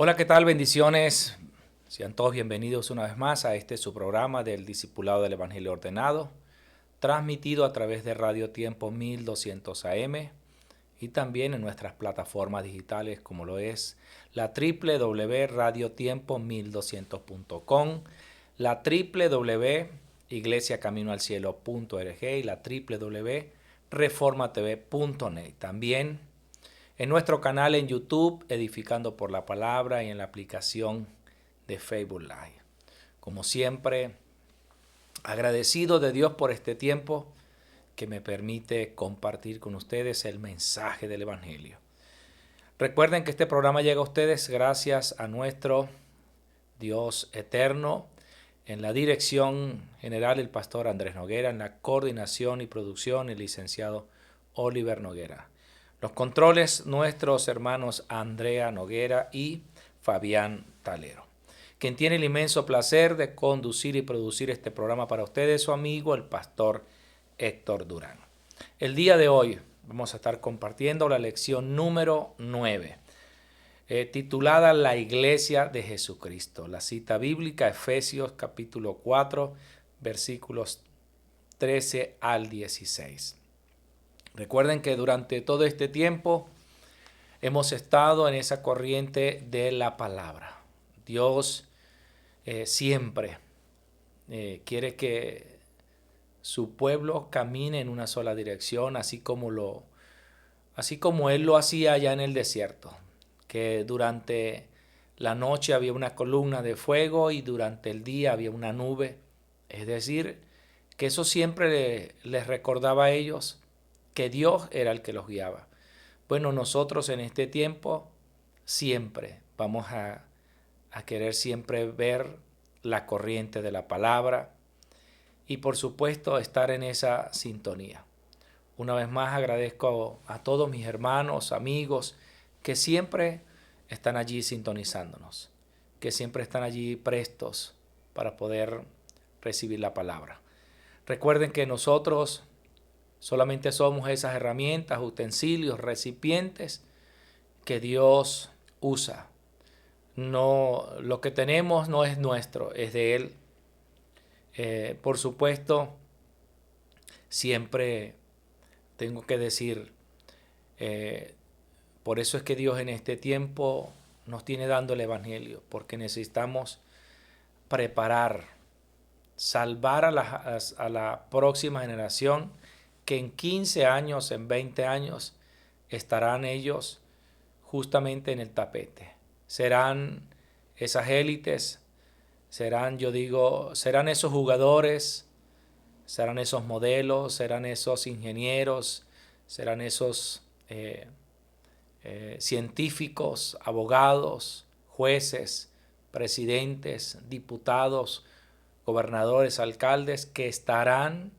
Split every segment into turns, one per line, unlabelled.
Hola, ¿qué tal? Bendiciones. Sean todos bienvenidos una vez más a su programa del Discipulado del Evangelio Ordenado, transmitido a través de Radio Tiempo 1200 AM y también en nuestras plataformas digitales como lo es la www.radiotiempo1200.com, la www.iglesiacaminoalcielo.org y la www.reformatv.net. También en nuestro canal en YouTube, Edificando por la Palabra, y en la aplicación de Facebook Live. Como siempre, agradecido de Dios por este tiempo que me permite compartir con ustedes el mensaje del Evangelio. Recuerden que este programa llega a ustedes gracias a nuestro Dios eterno, en la dirección general el pastor Andrés Noguera, en la coordinación y producción el licenciado Oliver Noguera. Los controles, nuestros hermanos Andrea Noguera y Fabián Talero. Quien tiene el inmenso placer de conducir y producir este programa para ustedes, su amigo el pastor Héctor Durán. El día de hoy vamos a estar compartiendo la lección número 9, titulada La Iglesia de Jesucristo. La cita bíblica, Efesios capítulo 4, versículos 13 al 16. Recuerden que durante todo este tiempo hemos estado en esa corriente de la palabra. Dios siempre quiere que su pueblo camine en una sola dirección, así como Él lo hacía allá en el desierto, que durante la noche había una columna de fuego y durante el día había una nube. Es decir, que eso siempre les recordaba a ellos que Dios era el que los guiaba. Bueno, nosotros en este tiempo siempre vamos a querer siempre ver la corriente de la palabra y por supuesto estar en esa sintonía. Una vez más agradezco a todos mis hermanos, amigos, que siempre están allí sintonizándonos, que siempre están allí prestos para poder recibir la palabra. Recuerden que nosotros solamente somos esas herramientas, utensilios, recipientes que Dios usa. No, lo que tenemos no es nuestro, es de Él. Por supuesto, siempre tengo que decir, por eso es que Dios en este tiempo nos tiene dando el Evangelio, porque necesitamos preparar, salvar a la próxima generación que en 15 años, en 20 años, estarán ellos justamente en el tapete. Serán esas élites, serán esos jugadores, serán esos modelos, serán esos ingenieros, serán esos científicos, abogados, jueces, presidentes, diputados, gobernadores, alcaldes que estarán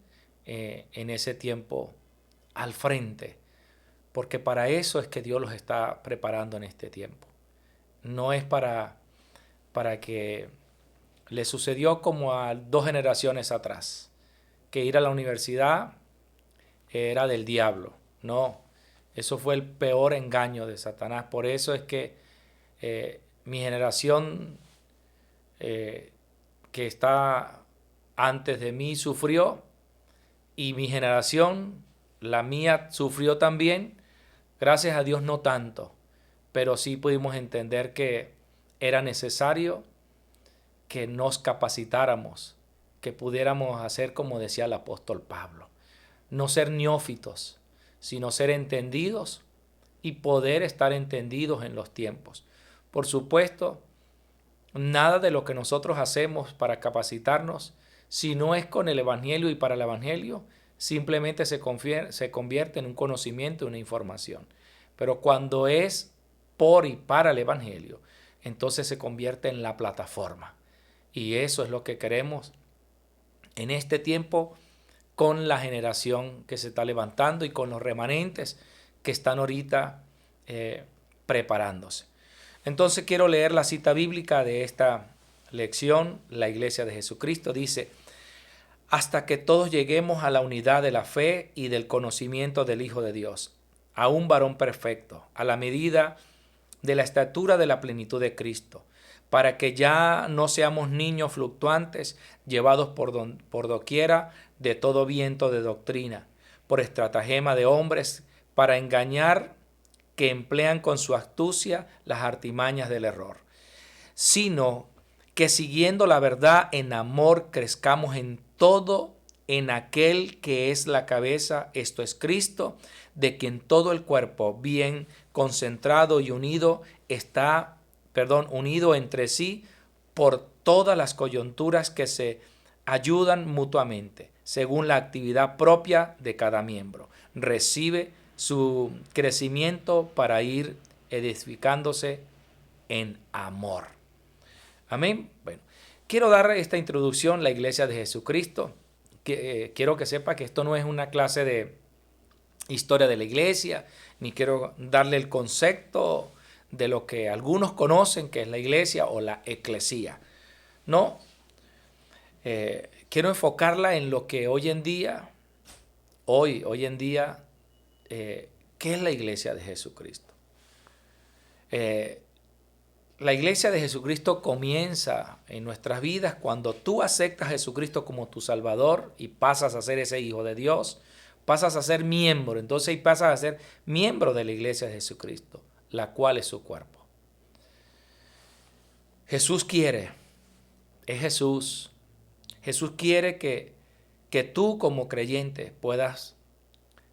en ese tiempo al frente, porque para eso es que Dios los está preparando en este tiempo. No es para que le sucedió como a 2 generaciones atrás, que ir a la universidad era del diablo. No, eso fue el peor engaño de Satanás. Por eso es que mi generación que está antes de mí sufrió, y mi generación, la mía, sufrió también. Gracias a Dios no tanto, pero sí pudimos entender que era necesario que nos capacitáramos, que pudiéramos hacer como decía el apóstol Pablo, no ser neófitos, sino ser entendidos y poder estar entendidos en los tiempos. Por supuesto, nada de lo que nosotros hacemos para capacitarnos, si no es con el Evangelio y para el Evangelio, simplemente se convierte en un conocimiento, una información. Pero cuando es por y para el Evangelio, entonces se convierte en la plataforma. Y eso es lo que queremos en este tiempo con la generación que se está levantando y con los remanentes que están ahorita preparándose. Entonces quiero leer la cita bíblica de esta lección. La Iglesia de Jesucristo dice: hasta que todos lleguemos a la unidad de la fe y del conocimiento del Hijo de Dios, a un varón perfecto, a la medida de la estatura de la plenitud de Cristo, para que ya no seamos niños fluctuantes, llevados por doquiera de todo viento de doctrina, por estratagema de hombres, para engañar, que emplean con su astucia las artimañas del error, sino que siguiendo la verdad en amor crezcamos en todo en aquel que es la cabeza, esto es Cristo, de quien todo el cuerpo bien concentrado y unido unido entre sí por todas las coyunturas que se ayudan mutuamente, según la actividad propia de cada miembro. Recibe su crecimiento para ir edificándose en amor. Amén. Bueno, quiero dar esta introducción, la Iglesia de Jesucristo. Quiero que sepa que esto no es una clase de historia de la Iglesia, ni quiero darle el concepto de lo que algunos conocen que es la Iglesia o la eclesía. No, quiero enfocarla en lo que hoy en día, ¿qué es la Iglesia de Jesucristo? La Iglesia de Jesucristo comienza en nuestras vidas cuando tú aceptas a Jesucristo como tu Salvador y pasas a ser ese hijo de Dios, pasas a ser miembro, entonces pasas a ser miembro de la Iglesia de Jesucristo, la cual es su cuerpo. Jesús quiere, es Jesús. Jesús quiere que tú como creyente puedas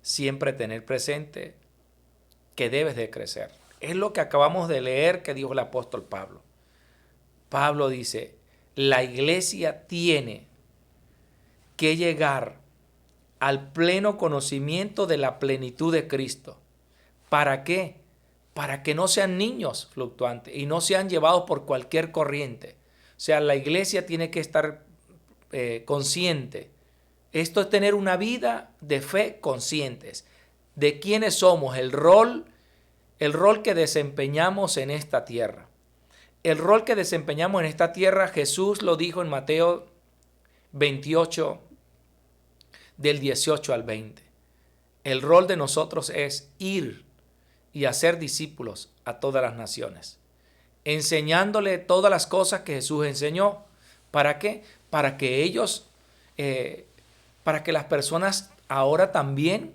siempre tener presente que debes de crecer. Es lo que acabamos de leer que dijo el apóstol Pablo. Pablo dice, la iglesia tiene que llegar al pleno conocimiento de la plenitud de Cristo. ¿Para qué? Para que no sean niños fluctuantes y no sean llevados por cualquier corriente. O sea, la iglesia tiene que estar consciente. Esto es tener una vida de fe conscientes de quiénes somos, el rol que desempeñamos en esta tierra. El rol que desempeñamos en esta tierra, Jesús lo dijo en Mateo 28, del 18 al 20. El rol de nosotros es ir y hacer discípulos a todas las naciones, enseñándole todas las cosas que Jesús enseñó. ¿Para qué? Para que para que las personas ahora también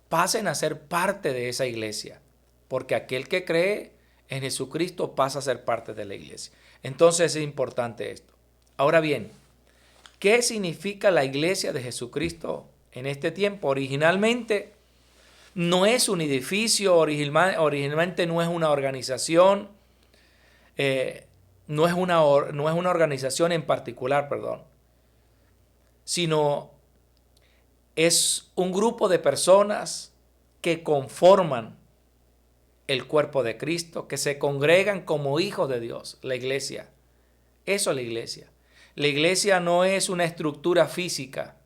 pasen a ser parte de esa iglesia. Porque aquel que cree en Jesucristo pasa a ser parte de la iglesia. Entonces es importante esto. Ahora bien, ¿qué significa la iglesia de Jesucristo en este tiempo? Originalmente no es un edificio, originalmente no es una organización, no es una organización en particular, sino es un grupo de personas que conforman el cuerpo de Cristo, que se congregan como hijos de Dios, la iglesia. Eso es la iglesia. La iglesia no es una estructura física.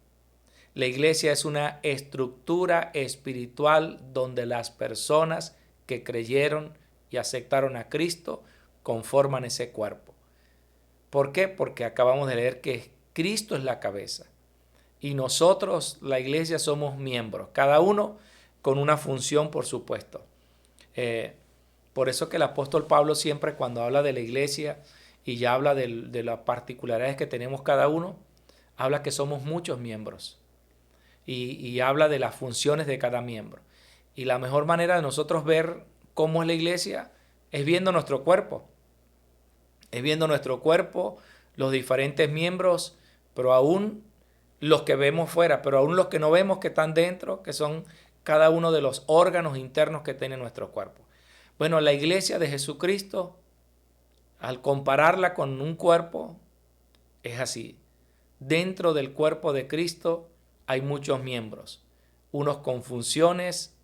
La iglesia es una estructura espiritual donde las personas que creyeron y aceptaron a Cristo conforman ese cuerpo. ¿Por qué? Porque acabamos de leer que Cristo es la cabeza y nosotros, la iglesia, somos miembros, cada uno con una función, por supuesto. Por eso que el apóstol Pablo siempre cuando habla de la iglesia y ya habla de las particularidades que tenemos cada uno, habla que somos muchos miembros y habla de las funciones de cada miembro. Y la mejor manera de nosotros ver cómo es la iglesia es viendo nuestro cuerpo. Es viendo nuestro cuerpo, los diferentes miembros, pero aún los que vemos fuera, pero aún los que no vemos que están dentro, que son cada uno de los órganos internos que tiene nuestro cuerpo. Bueno, la iglesia de Jesucristo, al compararla con un cuerpo, es así. Dentro del cuerpo de Cristo hay muchos miembros, unos con funciones,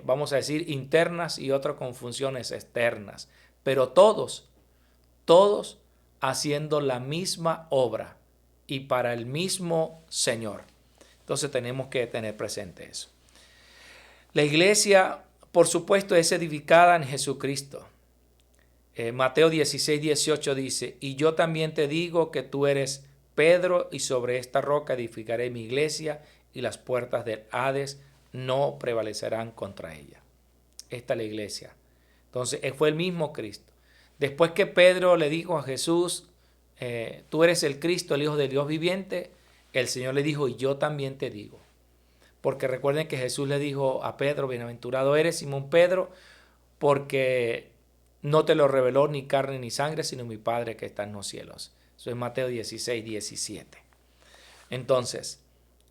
vamos a decir, internas y otros con funciones externas, pero todos haciendo la misma obra y para el mismo Señor. Entonces tenemos que tener presente eso. La iglesia, por supuesto, es edificada en Jesucristo. Mateo 16, 18 dice, y yo también te digo que tú eres Pedro y sobre esta roca edificaré mi iglesia y las puertas del Hades no prevalecerán contra ella. Esta es la iglesia. Entonces, fue el mismo Cristo. Después que Pedro le dijo a Jesús, tú eres el Cristo, el Hijo del Dios viviente, el Señor le dijo, y yo también te digo. Porque recuerden que Jesús le dijo a Pedro, bienaventurado eres, Simón Pedro, porque no te lo reveló ni carne ni sangre, sino mi Padre que está en los cielos. Eso es Mateo 16, 17. Entonces,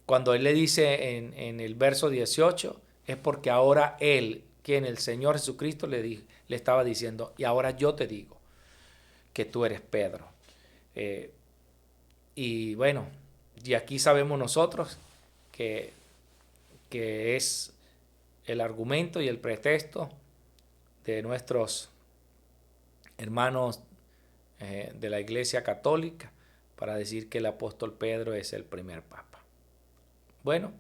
cuando Él le dice en el verso 18, es porque ahora Él, quien el Señor Jesucristo le estaba diciendo, y ahora yo te digo que tú eres Pedro. Y bueno, y aquí sabemos nosotros que es el argumento y el pretexto de nuestros hermanos de la Iglesia Católica para decir que el apóstol Pedro es el primer papa. Bueno,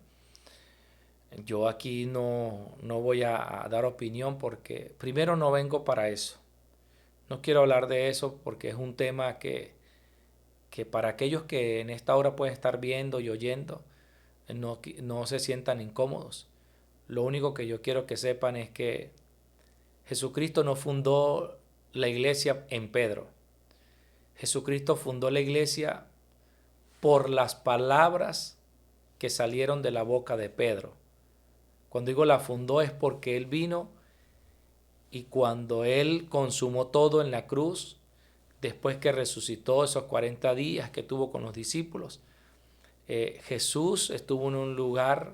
yo aquí no voy a dar opinión porque primero no vengo para eso. No quiero hablar de eso porque es un tema que para aquellos que en esta hora pueden estar viendo y oyendo, no se sientan incómodos. Lo único que yo quiero que sepan es que Jesucristo no fundó la iglesia en Pedro. Jesucristo fundó la iglesia por las palabras que salieron de la boca de Pedro. Cuando digo la fundó es porque Él vino y cuando Él consumó todo en la cruz, después que resucitó esos 40 días que tuvo con los discípulos, Jesús estuvo en un lugar,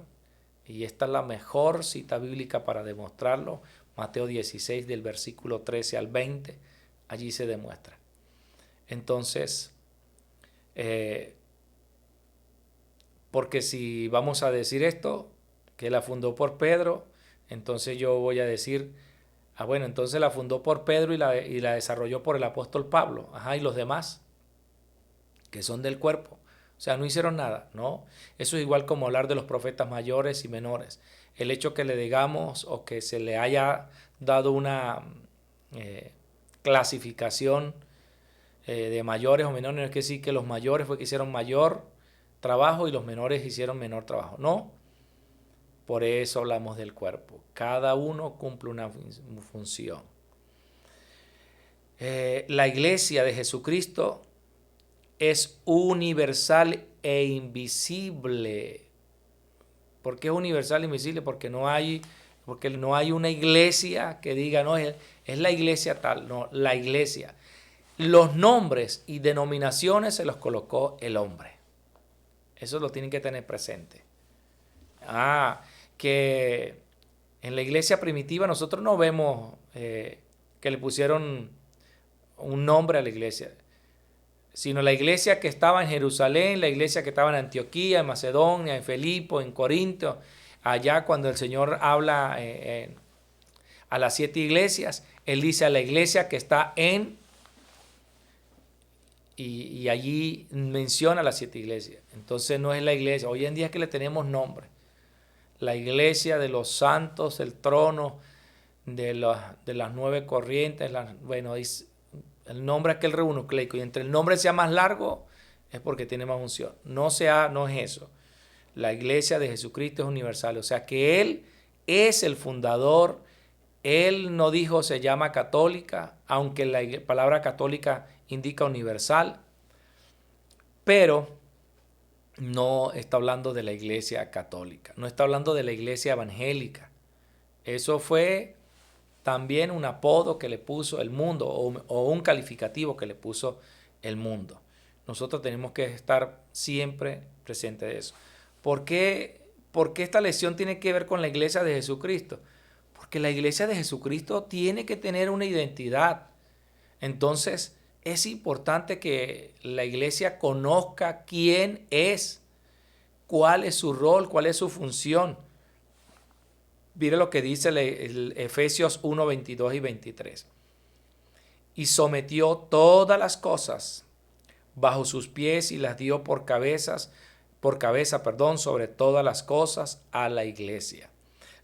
y esta es la mejor cita bíblica para demostrarlo, Mateo 16 del versículo 13 al 20, allí se demuestra. Entonces, porque si vamos a decir esto, que la fundó por Pedro, entonces yo voy a decir, bueno, entonces la fundó por Pedro y la desarrolló por el apóstol Pablo, y los demás, que son del cuerpo. O sea, no hicieron nada, ¿no? Eso es igual como hablar de los profetas mayores y menores. El hecho que le digamos o que se le haya dado una clasificación de mayores o menores, no es que sí que los mayores fue que hicieron mayor trabajo y los menores hicieron menor trabajo. No, por eso hablamos del cuerpo. Cada uno cumple una función. La iglesia de Jesucristo es universal e invisible. ¿Por qué es universal e invisible? Porque no hay una iglesia que diga, no, es la iglesia tal. No, la iglesia. Los nombres y denominaciones se los colocó el hombre. Eso lo tienen que tener presente. Que en la iglesia primitiva nosotros no vemos que le pusieron un nombre a la iglesia, sino la iglesia que estaba en Jerusalén, la iglesia que estaba en Antioquía, en Macedonia, en Filipo, en Corinto, allá cuando el Señor habla a las 7 iglesias, Él dice a la iglesia que está y allí menciona las 7 iglesias. Entonces no es la iglesia, hoy en día es que le tenemos nombre. La iglesia de los santos, el trono de las 9 corrientes, el nombre aquel rebunucleico, y entre el nombre sea más largo es porque tiene más unción. No es eso. La iglesia de Jesucristo es universal, o sea que Él es el fundador. Él no dijo se llama católica, aunque la palabra católica indica universal, pero no está hablando de la iglesia católica, no está hablando de la iglesia evangélica. Eso fue también un apodo que le puso el mundo o un calificativo que le puso el mundo. Nosotros tenemos que estar siempre presentes de eso. ¿Por qué esta lección tiene que ver con la iglesia de Jesucristo? Porque la iglesia de Jesucristo tiene que tener una identidad. Entonces, es importante que la iglesia conozca quién es, cuál es su rol, cuál es su función. Mire lo que dice el Efesios 1, 22 y 23. Y sometió todas las cosas bajo sus pies y las dio por cabeza, sobre todas las cosas a la iglesia,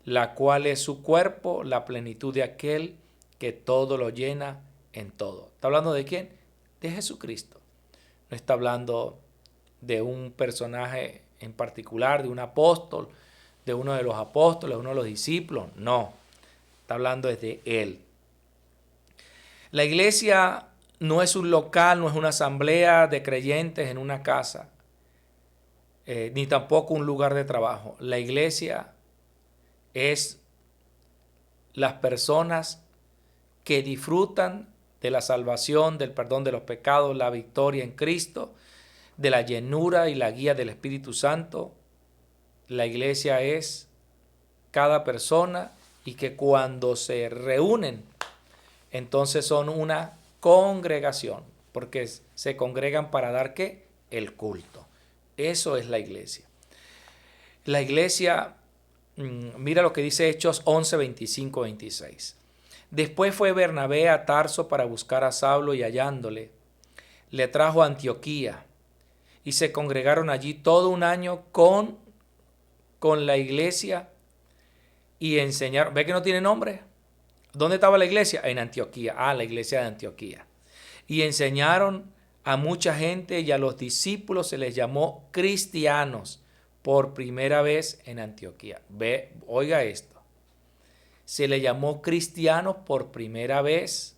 la cual es su cuerpo, la plenitud de aquel que todo lo llena en todo. ¿Está hablando de quién? De Jesucristo. No está hablando de un personaje en particular, de un apóstol, de uno de los apóstoles, uno de los discípulos. No, está hablando de Él. La iglesia no es un local, no es una asamblea de creyentes en una casa, ni tampoco un lugar de trabajo. La iglesia es las personas que disfrutan de la salvación, del perdón de los pecados, la victoria en Cristo, de la llenura y la guía del Espíritu Santo. La iglesia es cada persona y que cuando se reúnen, entonces son una congregación, porque se congregan para dar ¿qué? El culto. Eso es la iglesia. La iglesia, mira lo que dice Hechos 11, 25, 26. Después fue Bernabé a Tarso para buscar a Saulo y hallándole, le trajo a Antioquía y se congregaron allí todo un año con la iglesia y enseñaron. ¿Ve que no tiene nombre? ¿Dónde estaba la iglesia? En Antioquía. La iglesia de Antioquía. Y enseñaron a mucha gente y a los discípulos se les llamó cristianos por primera vez en Antioquía. Ve, oiga esto. Se le llamó cristianos por primera vez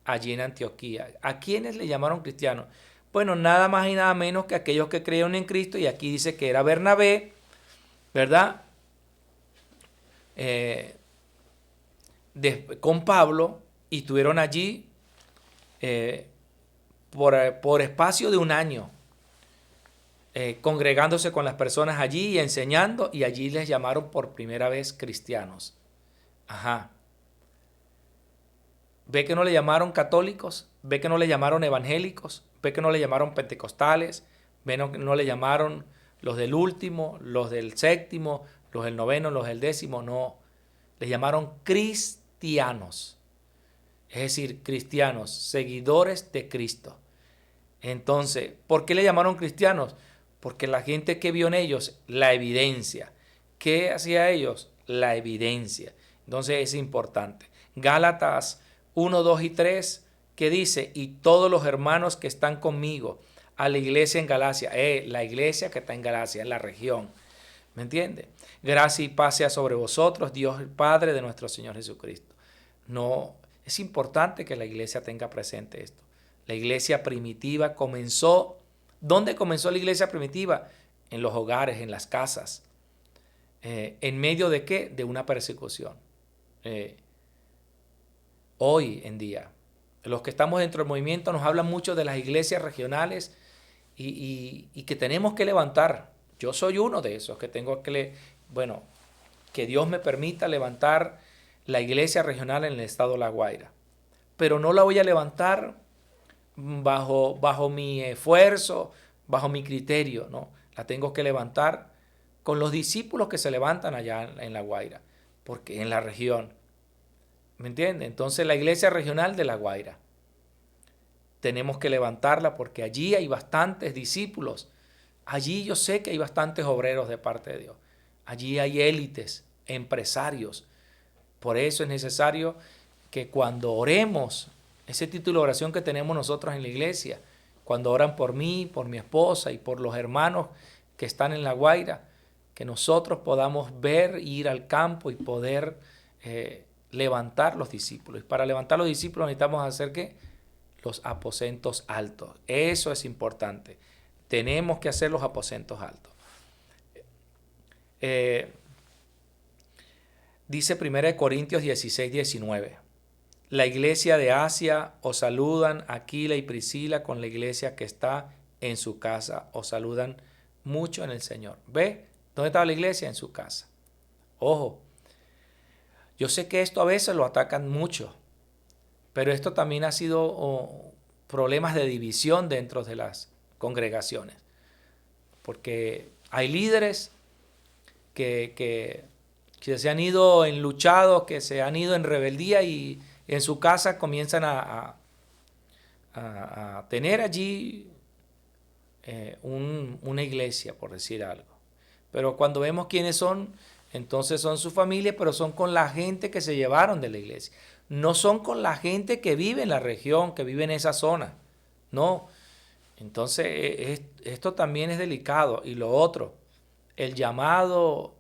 allí en Antioquía. ¿A quiénes le llamaron cristianos? Bueno, nada más y nada menos que aquellos que creyeron en Cristo, y aquí dice que era Bernabé, ¿verdad? Con Pablo, y estuvieron allí por espacio de un año, congregándose con las personas allí y enseñando, y allí les llamaron por primera vez cristianos. Ajá. Ve que no le llamaron católicos, ve que no le llamaron evangélicos, ve que no le llamaron pentecostales, ve que no le llamaron los del último, los del séptimo, los del noveno, los del décimo, no. Le llamaron cristianos. Es decir, cristianos, seguidores de Cristo. Entonces, ¿por qué le llamaron cristianos? Porque la gente que vio en ellos la evidencia. ¿Qué hacía ellos? La evidencia. Entonces es importante. Gálatas 1, 2 y 3, que dice, y todos los hermanos que están conmigo a la iglesia en Galacia, la iglesia que está en Galacia, en la región, ¿me entiende? Gracia y paz sea sobre vosotros, Dios el Padre de nuestro Señor Jesucristo. No, es importante que la iglesia tenga presente esto. La iglesia primitiva comenzó. ¿Dónde comenzó la iglesia primitiva? En los hogares, en las casas. ¿En medio de qué? De una persecución. Hoy en día, los que estamos dentro del movimiento nos hablan mucho de las iglesias regionales y que tenemos que levantar. Yo soy uno de esos que tengo que, que Dios me permita levantar la iglesia regional en el estado de La Guaira. Pero no la voy a levantar bajo mi esfuerzo, bajo mi criterio, no. La tengo que levantar con los discípulos que se levantan allá en La Guaira, porque en la región. ¿Me entiende? Entonces la iglesia regional de La Guaira tenemos que levantarla porque allí hay bastantes discípulos. Allí yo sé que hay bastantes obreros de parte de Dios. Allí hay élites, empresarios. Por eso es necesario que cuando oremos, ese título de oración que tenemos nosotros en la iglesia, cuando oran por mí, por mi esposa y por los hermanos que están en La Guaira, que nosotros podamos ver, ir al campo y poder levantar los discípulos. Y para levantar los discípulos necesitamos hacer ¿qué? Los aposentos altos. Eso es importante. Tenemos que hacer los aposentos altos. Dice 1 Corintios 16, 19. La iglesia de Asia os saludan, Aquila y Priscila, con la iglesia que está en su casa. Os saludan mucho en el Señor. ¿Ve? ¿Dónde estaba la iglesia? En su casa. Ojo. Yo sé que esto a veces lo atacan mucho, pero esto también ha sido problemas de división dentro de las congregaciones, porque hay líderes que se han ido enluchados, que se han ido en rebeldía y en su casa comienzan a tener allí una iglesia, por decir algo. Pero cuando vemos quiénes son, entonces son su familia, pero son con la gente que se llevaron de la iglesia. No son con la gente que vive en la región, que vive en esa zona. No. Entonces esto también es delicado. Y lo otro, el llamado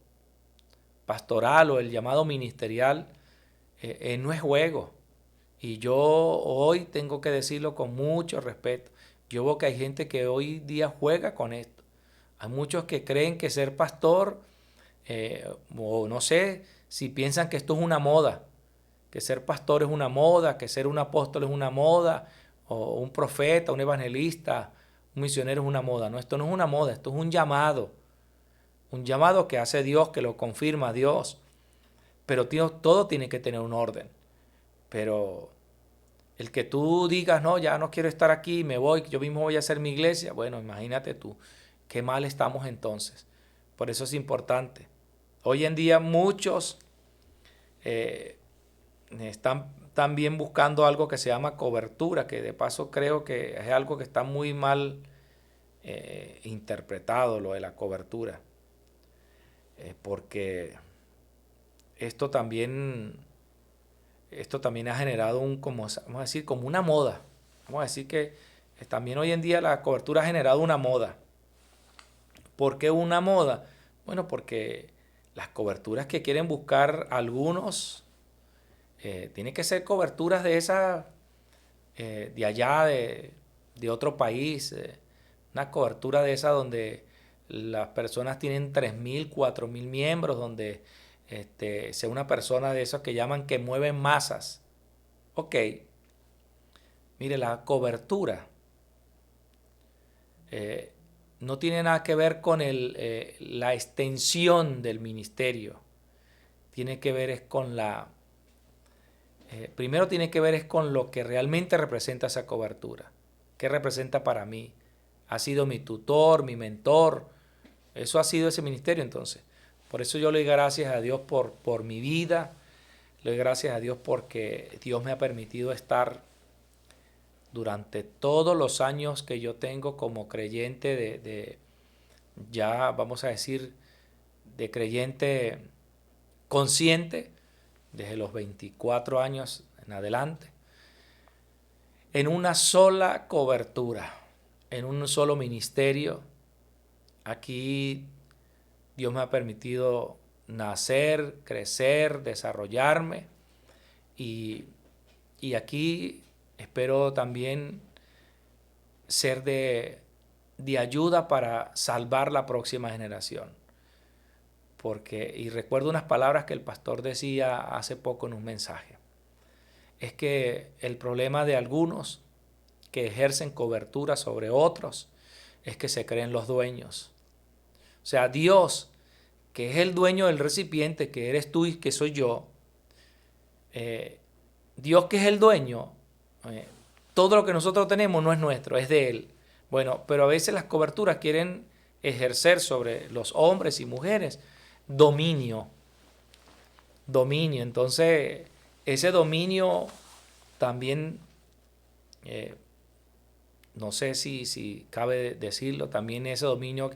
pastoral o el llamado ministerial no es juego. Y yo hoy tengo que decirlo con mucho respeto. Yo veo que hay gente que hoy día juega con esto. Hay muchos que creen que ser pastor, o no sé, si piensan que esto es una moda, que ser pastor es una moda, que ser un apóstol es una moda, o un profeta, un evangelista, un misionero es una moda. No, esto no es una moda, esto es un llamado que hace Dios, que lo confirma Dios. Pero tío, todo tiene que tener un orden. Pero el que tú digas, no, ya no quiero estar aquí, me voy, yo mismo voy a hacer mi iglesia, bueno, imagínate tú, qué mal estamos entonces. Por eso es importante. Hoy en día muchos eh, están también buscando algo que se llama cobertura, que de paso creo que es algo que está muy mal interpretado, lo de la cobertura, porque esto también, esto también ha generado un, como, vamos a decir, como una moda. Vamos a decir que también hoy en día la cobertura ha generado una moda. ¿Por qué una moda? Bueno, porque las coberturas que quieren buscar algunos tienen que ser coberturas de esa, de allá, de otro país, una cobertura de esa donde las personas tienen 3.000, 4.000 miembros, donde sea una persona de esos que llaman que mueven masas. Ok, mire, la cobertura eh, no tiene nada que ver con la extensión del ministerio. Tiene que ver es con primero tiene que ver es con lo que realmente representa esa cobertura. ¿Qué representa para mí? Ha sido mi tutor, mi mentor. Eso ha sido ese ministerio entonces. Por eso yo le doy gracias a Dios por mi vida. Le doy gracias a Dios porque Dios me ha permitido estar durante todos los años que yo tengo como creyente ya vamos a decir, de creyente consciente, desde los 24 años en adelante, en una sola cobertura, en un solo ministerio. Aquí Dios me ha permitido nacer, crecer, desarrollarme y, y aquí espero también ser de ayuda para salvar la próxima generación. Porque, y recuerdo unas palabras que el pastor decía hace poco en un mensaje, es que el problema de algunos que ejercen cobertura sobre otros es que se creen los dueños. O sea, Dios, que es el dueño del recipiente, que eres tú y que soy yo, Dios que es el dueño, eh, todo lo que nosotros tenemos no es nuestro, es de Él. Bueno, pero a veces las coberturas quieren ejercer sobre los hombres y mujeres dominio. Dominio. Entonces, ese dominio también, eh, no sé si cabe decirlo, también ese dominio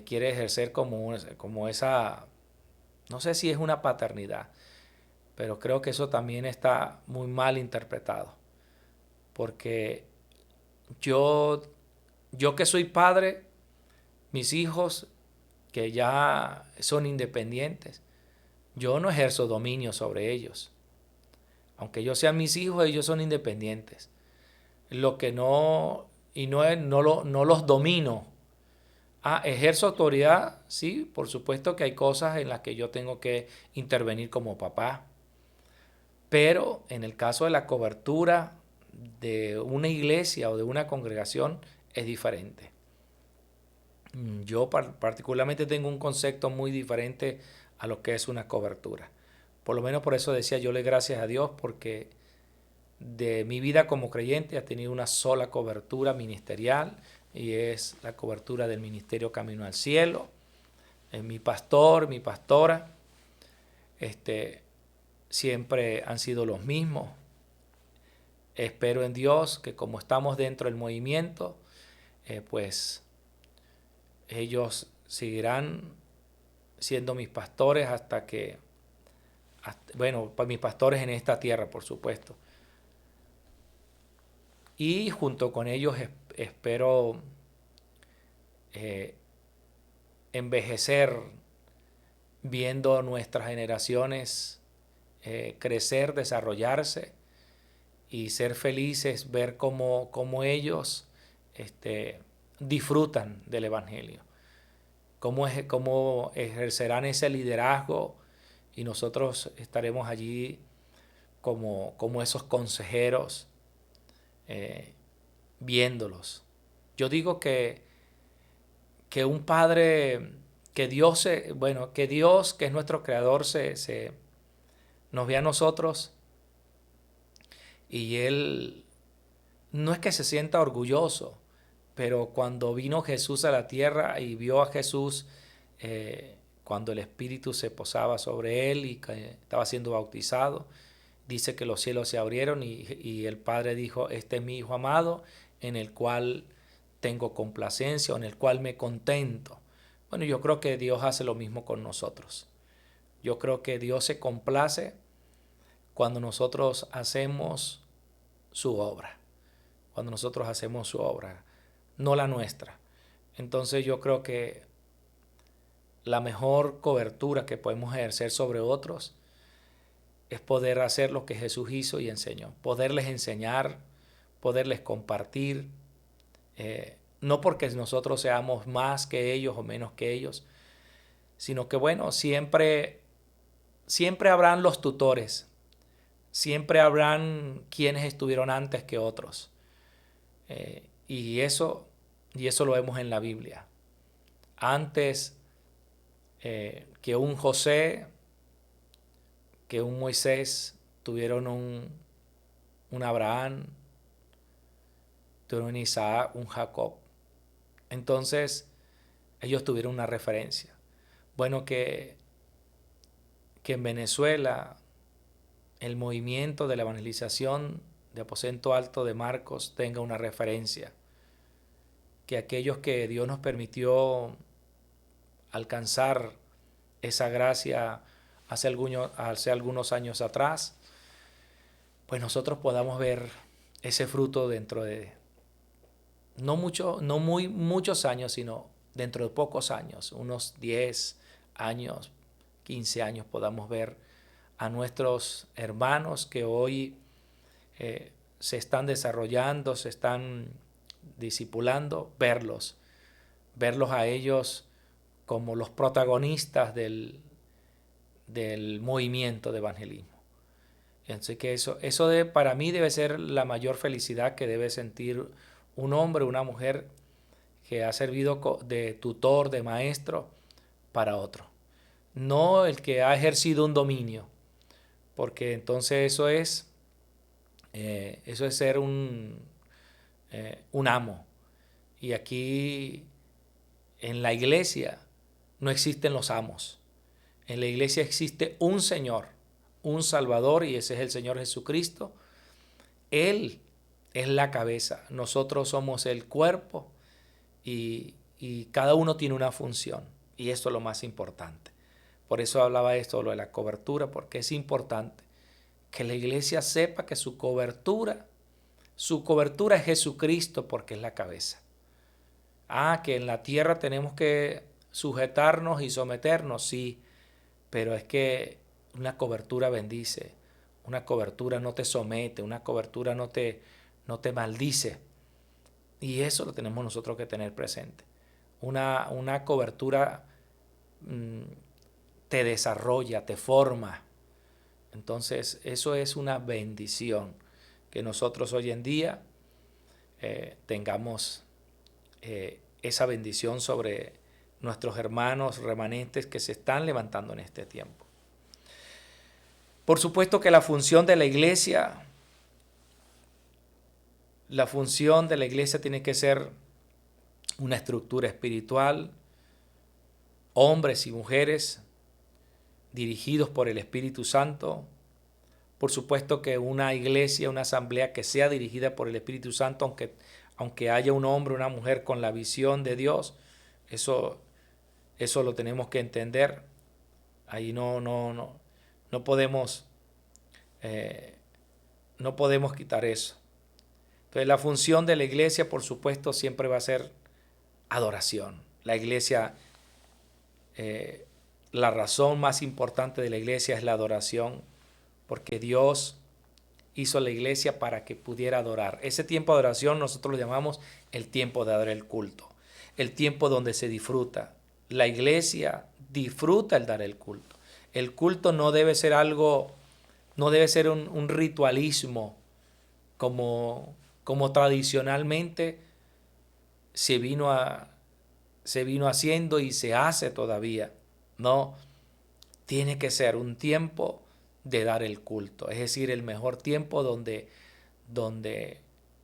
quiere ejercer como esa, no sé si es una paternidad, pero creo que eso también está muy mal interpretado. Porque yo, yo que soy padre, mis hijos que ya son independientes, yo no ejerzo dominio sobre ellos. Aunque yo sean mis hijos, ellos son independientes. Lo que no, y no, no los domino. Ah, ejerzo autoridad, sí, por supuesto que hay cosas en las que yo tengo que intervenir como papá. Pero en el caso de la cobertura de una iglesia o de una congregación es diferente. Yo particularmente tengo un concepto muy diferente a lo que es una cobertura. Por lo menos por eso decía yo le gracias a Dios porque de mi vida como creyente ha tenido una sola cobertura ministerial y es la cobertura del Ministerio Camino al Cielo. Mi pastor, mi pastora, siempre han sido los mismos. Espero en Dios que como estamos dentro del movimiento, pues ellos seguirán siendo mis pastores bueno, mis pastores en esta tierra, por supuesto. Y junto con ellos espero eh, envejecer viendo nuestras generaciones crecer, desarrollarse y ser felices, ver cómo ellos disfrutan del Evangelio, cómo ejercerán ese liderazgo y nosotros estaremos allí como esos consejeros, viéndolos. Yo digo que un padre, que Dios, que es nuestro creador, nos ve a nosotros y Él no es que se sienta orgulloso, pero cuando vino Jesús a la tierra y vio a Jesús, cuando el Espíritu se posaba sobre Él y que estaba siendo bautizado, dice que los cielos se abrieron y el Padre dijo, este es mi Hijo amado, en el cual tengo complacencia o en el cual me contento. Bueno, yo creo que Dios hace lo mismo con nosotros. Yo creo que Dios se complace cuando nosotros hacemos su obra. Cuando nosotros hacemos su obra, no la nuestra. Entonces yo creo que la mejor cobertura que podemos ejercer sobre otros es poder hacer lo que Jesús hizo y enseñó. Poderles enseñar, poderles compartir. No porque nosotros seamos más que ellos o menos que ellos, sino que bueno, siempre habrán los tutores, siempre habrán quienes estuvieron antes que otros. Y eso lo vemos en la Biblia. Antes que un José, que un Moisés, tuvieron un Abraham, tuvieron un Isaac, un Jacob. Entonces, ellos tuvieron una referencia. Bueno, que en Venezuela el movimiento de la evangelización de Aposento Alto de Marcos tenga una referencia. Que aquellos que Dios nos permitió alcanzar esa gracia hace algunos años atrás, pues nosotros podamos ver ese fruto dentro de no muy muchos años, sino dentro de pocos años, unos 10 años, 15 años, podamos ver a nuestros hermanos que hoy se están desarrollando, se están discipulando, verlos a ellos como los protagonistas del movimiento de evangelismo. Así que eso para mí debe ser la mayor felicidad que debe sentir un hombre o una mujer que ha servido de tutor, de maestro para otro. No el que ha ejercido un dominio, porque entonces eso es ser un amo. Y aquí en la iglesia no existen los amos. En la iglesia existe un Señor, un Salvador, y ese es el Señor Jesucristo. Él es la cabeza, nosotros somos el cuerpo y cada uno tiene una función. Y esto es lo más importante. Por eso hablaba esto, lo de la cobertura, porque es importante que la iglesia sepa que su cobertura es Jesucristo, porque es la cabeza. Que en la tierra tenemos que sujetarnos y someternos, sí, pero es que una cobertura bendice, una cobertura no te somete, una cobertura no te maldice. Y eso lo tenemos nosotros que tener presente. Una cobertura te desarrolla, te forma. Entonces eso es una bendición que nosotros hoy en día tengamos esa bendición sobre nuestros hermanos remanentes que se están levantando en este tiempo. Por supuesto que la función de la iglesia tiene que ser una estructura espiritual, hombres y mujeres dirigidos por el Espíritu Santo. Por supuesto que una iglesia, una asamblea que sea dirigida por el Espíritu Santo, aunque haya un hombre o una mujer con la visión de Dios, eso lo tenemos que entender. Ahí no podemos quitar eso. Entonces la función de la iglesia, por supuesto, siempre va a ser adoración. La iglesia, la razón más importante de la iglesia es la adoración, porque Dios hizo la iglesia para que pudiera adorar. Ese tiempo de adoración nosotros lo llamamos el tiempo de adorar, el culto, el tiempo donde se disfruta. La iglesia disfruta el dar el culto. El culto no debe ser algo, no debe ser un ritualismo como tradicionalmente se vino haciendo y se hace todavía. No, tiene que ser un tiempo de dar el culto, es decir, el mejor tiempo donde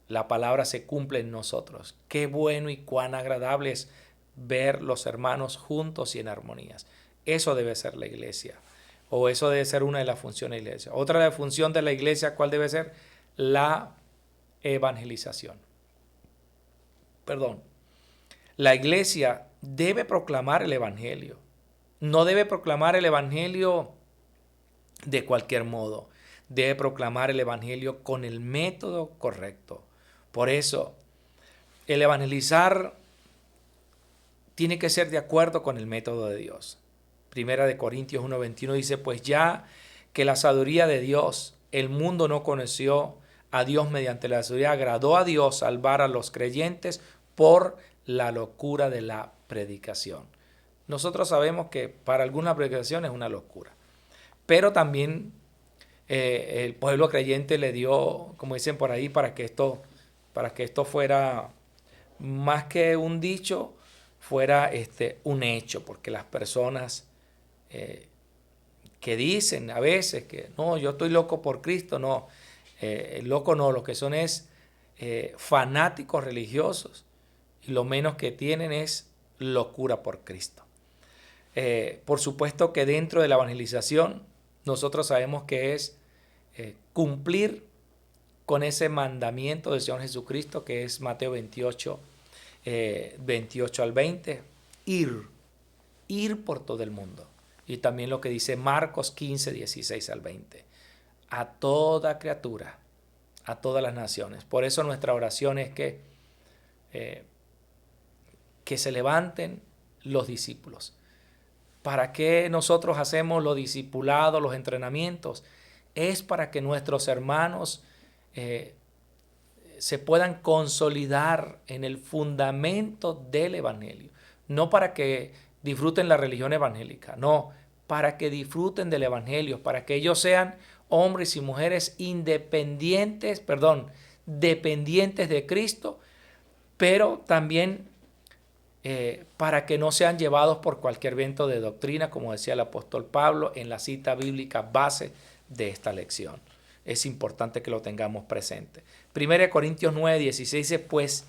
la palabra se cumple en nosotros. Qué bueno y cuán agradable es ver los hermanos juntos y en armonías. Eso debe ser la iglesia, o eso debe ser una de las funciones de la iglesia. Otra de las funciones de la iglesia, ¿cuál debe ser? La evangelización. La iglesia debe proclamar el evangelio. No debe proclamar el evangelio de cualquier modo. Debe proclamar el evangelio con el método correcto. Por eso, el evangelizar tiene que ser de acuerdo con el método de Dios. Primera de Corintios 1:21 dice, pues ya que la sabiduría de Dios, el mundo no conoció a Dios mediante la sabiduría, agradó a Dios salvar a los creyentes por la locura de la predicación. Nosotros sabemos que para alguna predicación es una locura, pero también el pueblo creyente le dio, como dicen por ahí, para que esto fuera más que un dicho, fuera un hecho, porque las personas que dicen a veces que no, yo estoy loco por Cristo, no, loco no, lo que son es fanáticos religiosos y lo menos que tienen es locura por Cristo. Por supuesto que dentro de la evangelización nosotros sabemos que es cumplir con ese mandamiento del Señor Jesucristo que es Mateo 28, 28 al 20, ir por todo el mundo. Y también lo que dice Marcos 15, 16 al 20, a toda criatura, a todas las naciones. Por eso nuestra oración es que se levanten los discípulos. ¿Para qué nosotros hacemos los discipulados, los entrenamientos? Es para que nuestros hermanos se puedan consolidar en el fundamento del evangelio. No para que disfruten la religión evangélica, no, para que disfruten del evangelio, para que ellos sean hombres y mujeres dependientes de Cristo, pero también para que no sean llevados por cualquier viento de doctrina, como decía el apóstol Pablo en la cita bíblica base de esta lección. Es importante que lo tengamos presente. 1 Corintios 9, 16 dice, pues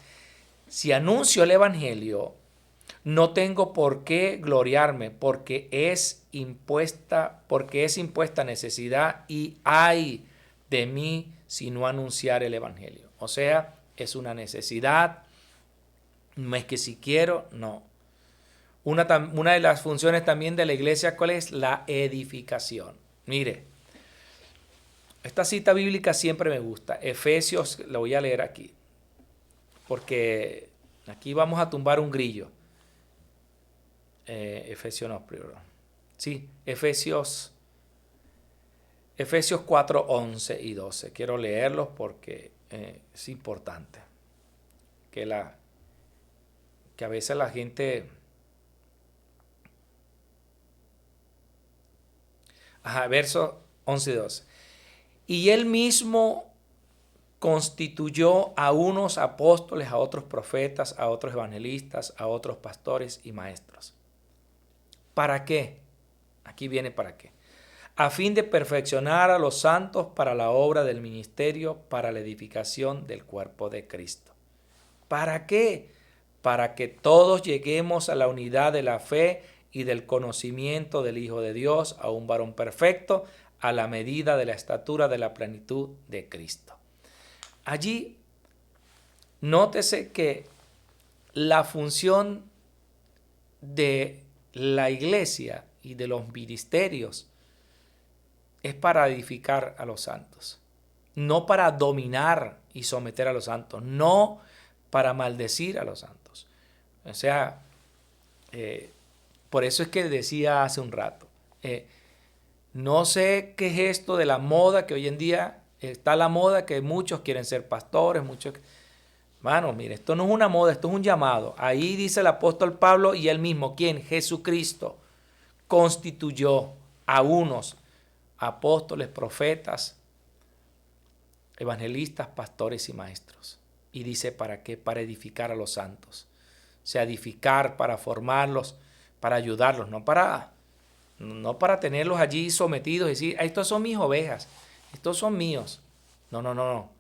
si anuncio el evangelio, no tengo por qué gloriarme, porque es impuesta necesidad y ay de mí si no anunciar el evangelio. O sea, es una necesidad, no es que si quiero, no. Una de las funciones también de la iglesia, ¿cuál es? La edificación. Mire, esta cita bíblica siempre me gusta. Efesios, la voy a leer aquí, porque aquí vamos a tumbar un grillo. Efesios 4, 11 y 12. Quiero leerlos porque es importante. Que a veces la gente... versos 11 y 12. Y él mismo constituyó a unos apóstoles, a otros profetas, a otros evangelistas, a otros pastores y maestros. ¿Para qué? Aquí viene para qué. A fin de perfeccionar a los santos para la obra del ministerio, para la edificación del cuerpo de Cristo. ¿Para qué? Para que todos lleguemos a la unidad de la fe y del conocimiento del Hijo de Dios, a un varón perfecto, a la medida de la estatura de la plenitud de Cristo. Allí, nótese que la función de la iglesia y de los ministerios es para edificar a los santos, no para dominar y someter a los santos, no para maldecir a los santos. O sea, por eso es que decía hace un rato, no sé qué es esto de la moda que hoy en día está la moda que muchos quieren ser pastores, muchos... Hermano, mire, esto no es una moda, esto es un llamado. Ahí dice el apóstol Pablo y él mismo, ¿quién? Jesucristo constituyó a unos apóstoles, profetas, evangelistas, pastores y maestros. Y dice, ¿para qué? Para edificar a los santos. O sea, edificar, para formarlos, para ayudarlos, no para tenerlos allí sometidos y decir, estos son mis ovejas, estos son míos. No, no, no, no.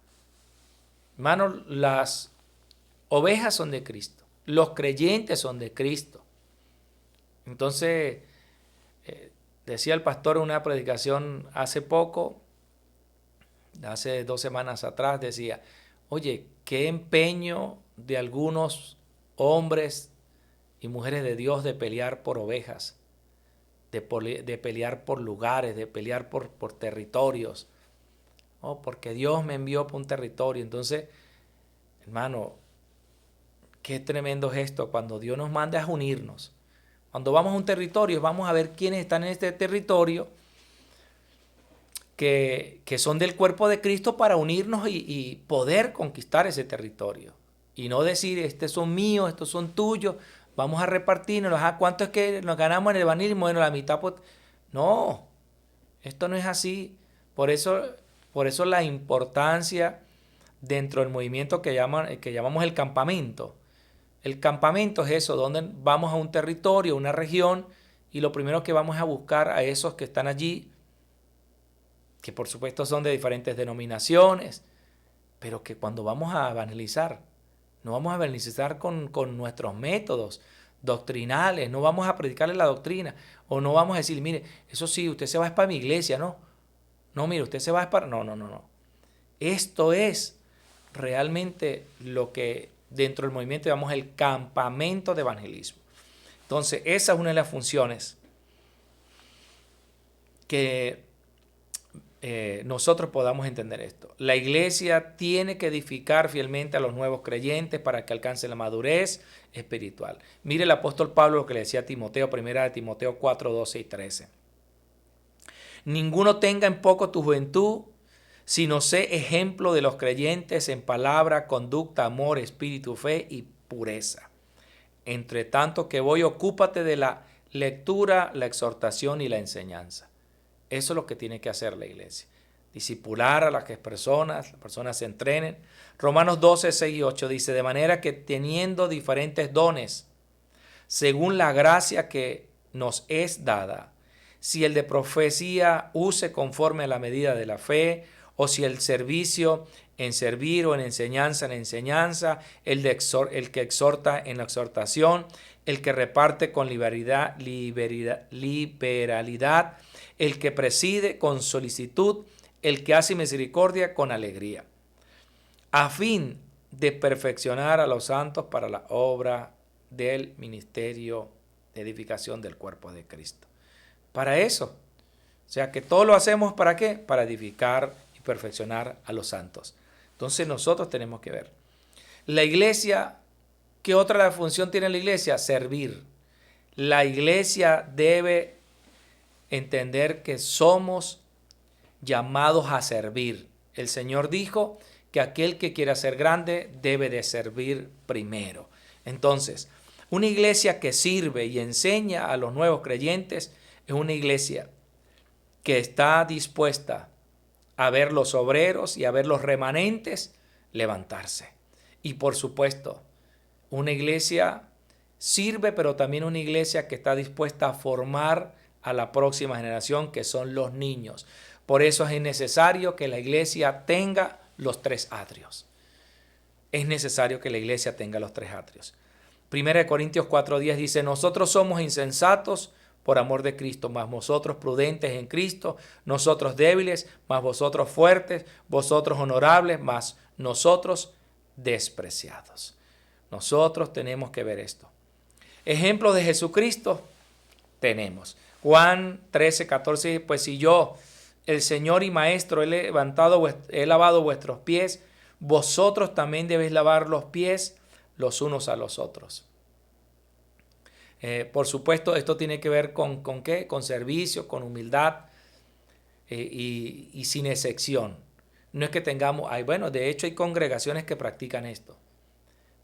Hermano, las ovejas son de Cristo, los creyentes son de Cristo. Entonces, decía el pastor en una predicación hace poco, hace 2 semanas atrás, decía, oye, qué empeño de algunos hombres y mujeres de Dios de pelear por ovejas, de pelear por lugares, de pelear por territorios. Oh, porque Dios me envió por un territorio. Entonces, hermano, qué tremendo gesto cuando Dios nos manda a unirnos. Cuando vamos a un territorio, vamos a ver quiénes están en este territorio que son del cuerpo de Cristo para unirnos y poder conquistar ese territorio. Y no decir, estos son míos, estos son tuyos, vamos a repartirnos. ¿Cuánto es que nos ganamos en el evangelismo? Bueno, la mitad. Pues, no, esto no es así. Por eso la importancia dentro del movimiento que llamamos el campamento. El campamento es eso, donde vamos a un territorio, una región, y lo primero que vamos a buscar a esos que están allí, que por supuesto son de diferentes denominaciones, pero que cuando vamos a evangelizar, no vamos a evangelizar con nuestros métodos doctrinales, no vamos a predicarle la doctrina, o no vamos a decir, mire, eso sí, usted se va para mi iglesia, no. No, mire, usted se va para... No, no, no, no. Esto es realmente lo que dentro del movimiento llamamos el campamento de evangelismo. Entonces, esa es una de las funciones que nosotros podamos entender esto. La iglesia tiene que edificar fielmente a los nuevos creyentes para que alcancen la madurez espiritual. Mire el apóstol Pablo lo que le decía a Timoteo, 1 Timoteo 4, 12 y 13. Ninguno tenga en poco tu juventud, sino sé ejemplo de los creyentes en palabra, conducta, amor, espíritu, fe y pureza. Entre tanto que voy, ocúpate de la lectura, la exhortación y la enseñanza. Eso es lo que tiene que hacer la iglesia. Discipular a las personas se entrenen. Romanos 12, 6 y 8 dice, de manera que teniendo diferentes dones, según la gracia que nos es dada, si el de profecía use conforme a la medida de la fe, o si el servicio en servir o en enseñanza, el que exhorta en la exhortación, el que reparte con liberalidad, el que preside con solicitud, el que hace misericordia con alegría, a fin de perfeccionar a los santos para la obra del ministerio de edificación del cuerpo de Cristo. Para eso. O sea que todo lo hacemos ¿para qué? Para edificar y perfeccionar a los santos. Entonces nosotros tenemos que ver. La iglesia, ¿qué otra función tiene la iglesia? Servir. La iglesia debe entender que somos llamados a servir. El Señor dijo que aquel que quiera ser grande debe de servir primero. Entonces, una iglesia que sirve y enseña a los nuevos creyentes es una iglesia que está dispuesta a ver los obreros y a ver los remanentes levantarse. Y por supuesto, una iglesia sirve, pero también una iglesia que está dispuesta a formar a la próxima generación, que son los niños. Por eso es necesario que la iglesia tenga los 3 atrios. Es necesario que la iglesia tenga los 3 atrios. 1 Corintios 4:10 dice, nosotros somos insensatos por amor de Cristo, mas vosotros prudentes en Cristo, nosotros débiles, mas vosotros fuertes, vosotros honorables, mas nosotros despreciados. Nosotros tenemos que ver esto. Ejemplos de Jesucristo tenemos. Juan 13:14, pues si yo, el Señor y Maestro, he lavado vuestros pies, vosotros también debéis lavar los pies los unos a los otros. Por supuesto, esto tiene que ver con ¿qué? Con servicio, con humildad y sin excepción. No es que tengamos, bueno, de hecho hay congregaciones que practican esto,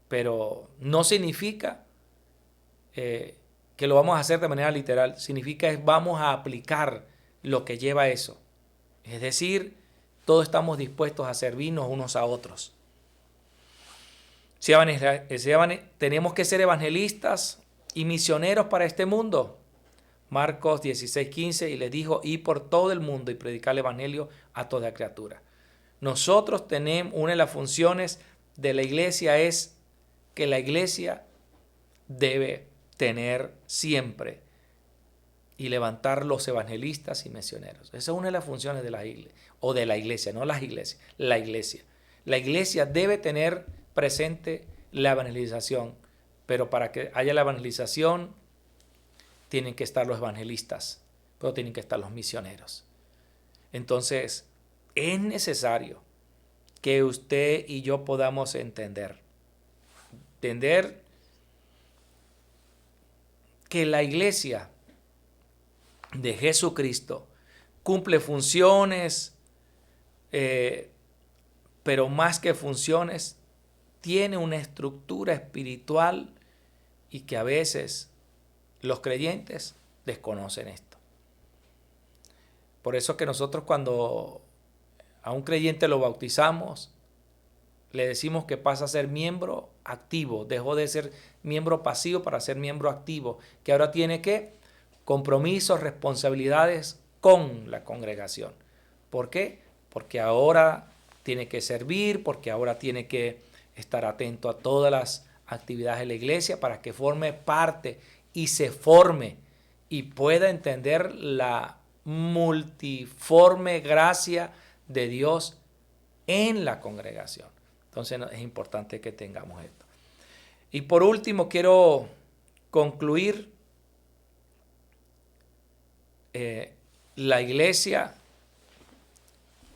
pero no significa que lo vamos a hacer de manera literal, significa que vamos a aplicar lo que lleva a eso. Es decir, todos estamos dispuestos a servirnos unos a otros. Tenemos que ser evangelistas y misioneros para este mundo. Marcos 16:15, y les dijo, ir por todo el mundo y predicar el evangelio a toda criatura. Nosotros tenemos, una de las funciones de la iglesia es que la iglesia debe tener siempre y levantar los evangelistas y misioneros. Esa es una de las funciones de la iglesia, o de la iglesia, no las iglesias, la iglesia. La iglesia debe tener presente la evangelización, pero para que haya la evangelización tienen que estar los evangelistas, pero tienen que estar los misioneros. Entonces, es necesario que usted y yo podamos entender que la iglesia de Jesucristo cumple funciones, pero más que funciones, tiene una estructura espiritual y que a veces los creyentes desconocen esto. Por eso que nosotros cuando a un creyente lo bautizamos, le decimos que pasa a ser miembro activo, dejó de ser miembro pasivo para ser miembro activo, que ahora tiene que compromisos, responsabilidades con la congregación. ¿Por qué? Porque ahora tiene que servir, porque ahora tiene que estar atento a todas las actividades de la iglesia para que forme parte y se forme y pueda entender la multiforme gracia de Dios en la congregación. Entonces es importante que tengamos esto. Y por último quiero concluir. La iglesia,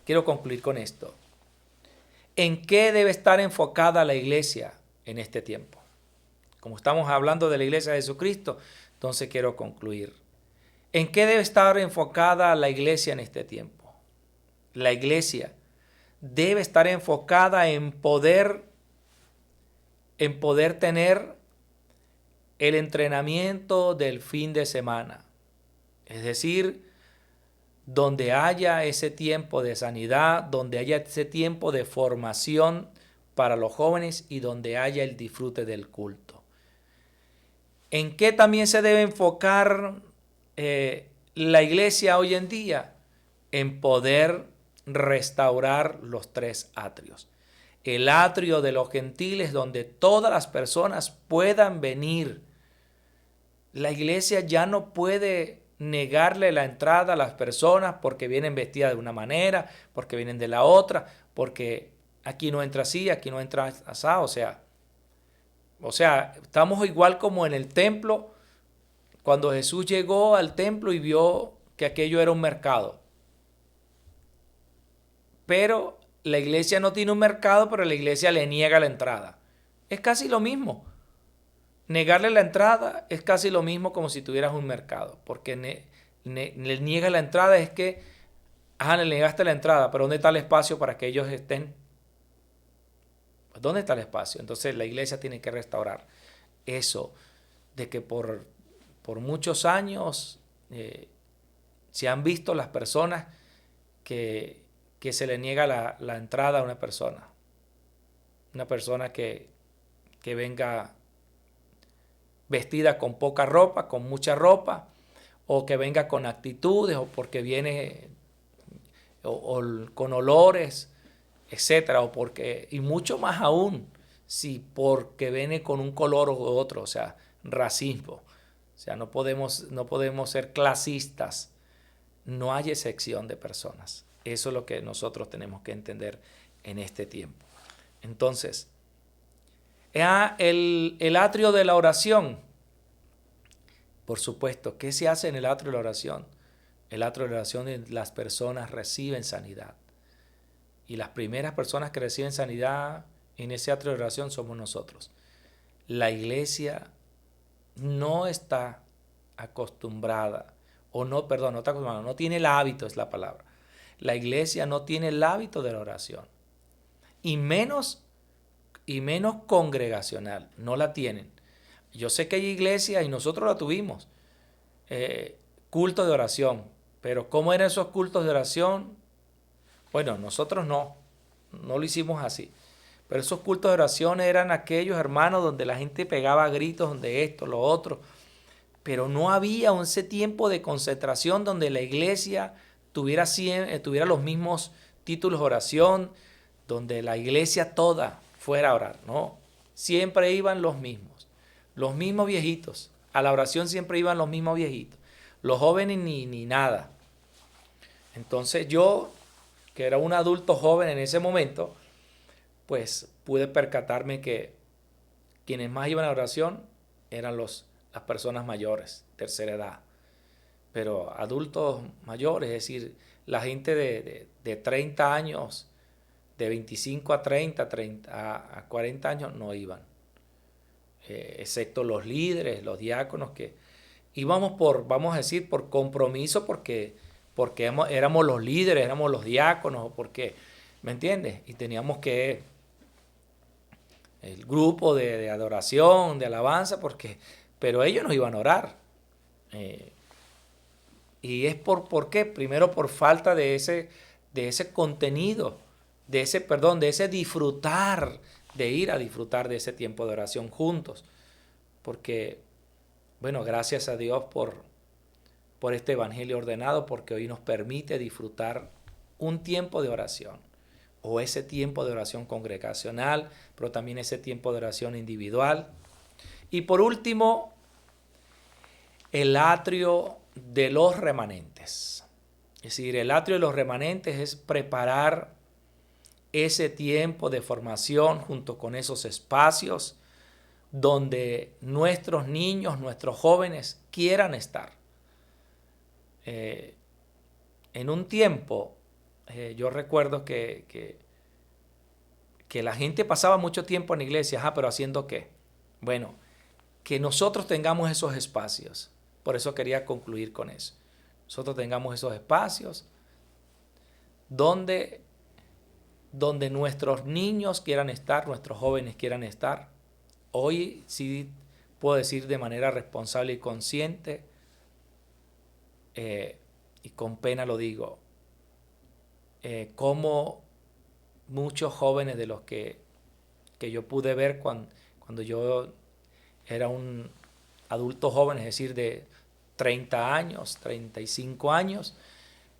quiero concluir con esto. ¿En qué debe estar enfocada la iglesia en este tiempo? Como estamos hablando de la iglesia de Jesucristo, entonces quiero concluir. ¿En qué debe estar enfocada la iglesia en este tiempo? La iglesia debe estar enfocada en poder tener el entrenamiento del fin de semana. Es decir, donde haya ese tiempo de sanidad, donde haya ese tiempo de formación para los jóvenes y donde haya el disfrute del culto. ¿En qué también se debe enfocar la iglesia hoy en día? En poder restaurar los 3 atrios. El atrio de los gentiles, donde todas las personas puedan venir. La iglesia ya no puede negarle la entrada a las personas porque vienen vestidas de una manera, porque vienen de la otra, porque aquí no entra así, aquí no entra así. O sea, estamos igual como en el templo, cuando Jesús llegó al templo y vio que aquello era un mercado. Pero la iglesia no tiene un mercado, pero la iglesia le niega la entrada. Es casi lo mismo. Negarle la entrada es casi lo mismo como si tuvieras un mercado, porque le niega la entrada es que, le negaste la entrada, pero ¿dónde está el espacio para que ellos estén? ¿Dónde está el espacio? Entonces la iglesia tiene que restaurar eso, de que por muchos años se han visto las personas que se le niega la entrada a una persona que venga vestida con poca ropa, con mucha ropa, o que venga con actitudes, o porque viene o con olores, etcétera, o porque, y mucho más aún, si porque viene con un color u otro, o sea, racismo. O sea, no podemos ser clasistas. No hay excepción de personas. Eso es lo que nosotros tenemos que entender en este tiempo. Entonces, el atrio de la oración. Por supuesto, ¿qué se hace en el atrio de la oración? El atrio de la oración, las personas reciben sanidad. Y las primeras personas que reciben sanidad en ese atrio de oración somos nosotros. La iglesia no está acostumbrada, no tiene el hábito, es la palabra. la iglesia no tiene el hábito de la oración. Y menos congregacional, no la tienen. Yo sé que hay iglesias y nosotros la tuvimos, culto de oración, pero ¿cómo eran esos cultos de oración? Bueno, nosotros no lo hicimos así. Pero esos cultos de oración eran aquellos, hermanos, donde la gente pegaba gritos, donde esto, lo otro. Pero no había ese tiempo de concentración donde la iglesia tuviera los mismos títulos de oración, donde la iglesia toda fuera a orar. No, siempre iban los mismos viejitos. A la oración siempre iban los mismos viejitos. Los jóvenes ni nada. Entonces yo, que era un adulto joven en ese momento, pues pude percatarme que quienes más iban a la oración eran las personas mayores, tercera edad. Pero adultos mayores, es decir, la gente de 30 años, de 25 a 30 a 40 años no iban. Excepto los líderes, los diáconos, que íbamos vamos a decir, por compromiso, porque éramos los líderes, éramos los diáconos, porque, ¿me entiendes? Y teníamos que, el grupo de adoración, de alabanza, pero ellos no iban a orar. Y es ¿por qué? Primero por falta de ese contenido, de ese disfrutar, de ir a disfrutar de ese tiempo de oración juntos. Porque, bueno, gracias a Dios por este evangelio ordenado, porque hoy nos permite disfrutar un tiempo de oración, o ese tiempo de oración congregacional, pero también ese tiempo de oración individual. Y por último, el atrio de los remanentes. Es decir, el atrio de los remanentes es preparar ese tiempo de formación junto con esos espacios donde nuestros niños, nuestros jóvenes quieran estar. En un tiempo, yo recuerdo que la gente pasaba mucho tiempo en la iglesia, pero ¿haciendo qué? Bueno, que nosotros tengamos esos espacios. Por eso quería concluir con eso. Nosotros tengamos esos espacios donde nuestros niños quieran estar, nuestros jóvenes quieran estar. Hoy sí puedo decir de manera responsable y consciente, y con pena lo digo, como muchos jóvenes de los que yo pude ver cuando yo era un adulto joven, es decir, de 30 años, 35 años,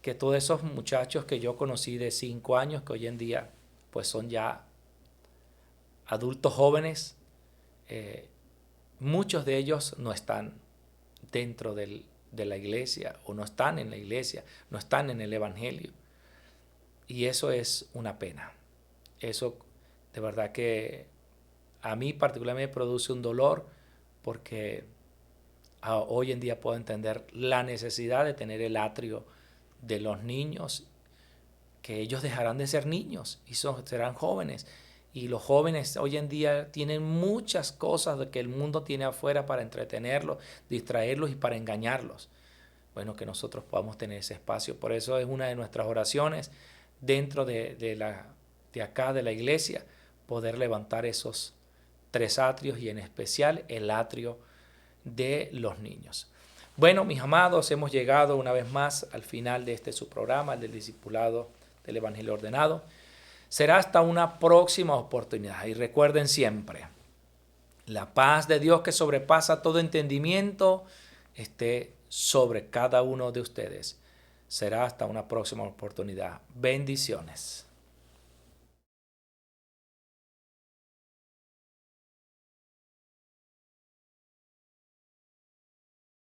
que todos esos muchachos que yo conocí de 5 años, que hoy en día pues son ya adultos jóvenes, muchos de ellos no están dentro de la iglesia, o no están en la iglesia, no están en el evangelio. Y eso es una pena. Eso de verdad que a mí particularmente me produce un dolor, porque hoy en día puedo entender la necesidad de tener el atrio de los niños, que ellos dejarán de ser niños y serán jóvenes. Y los jóvenes hoy en día tienen muchas cosas que el mundo tiene afuera para entretenerlos, distraerlos y para engañarlos. Bueno, que nosotros podamos tener ese espacio. Por eso es una de nuestras oraciones dentro de acá de la iglesia, poder levantar esos 3 atrios, y en especial el atrio de los niños. Bueno, mis amados, hemos llegado una vez más al final de su programa, el del discipulado del Evangelio Ordenado. Será hasta una próxima oportunidad. Y recuerden siempre, la paz de Dios que sobrepasa todo entendimiento esté sobre cada uno de ustedes. Será hasta una próxima oportunidad. Bendiciones.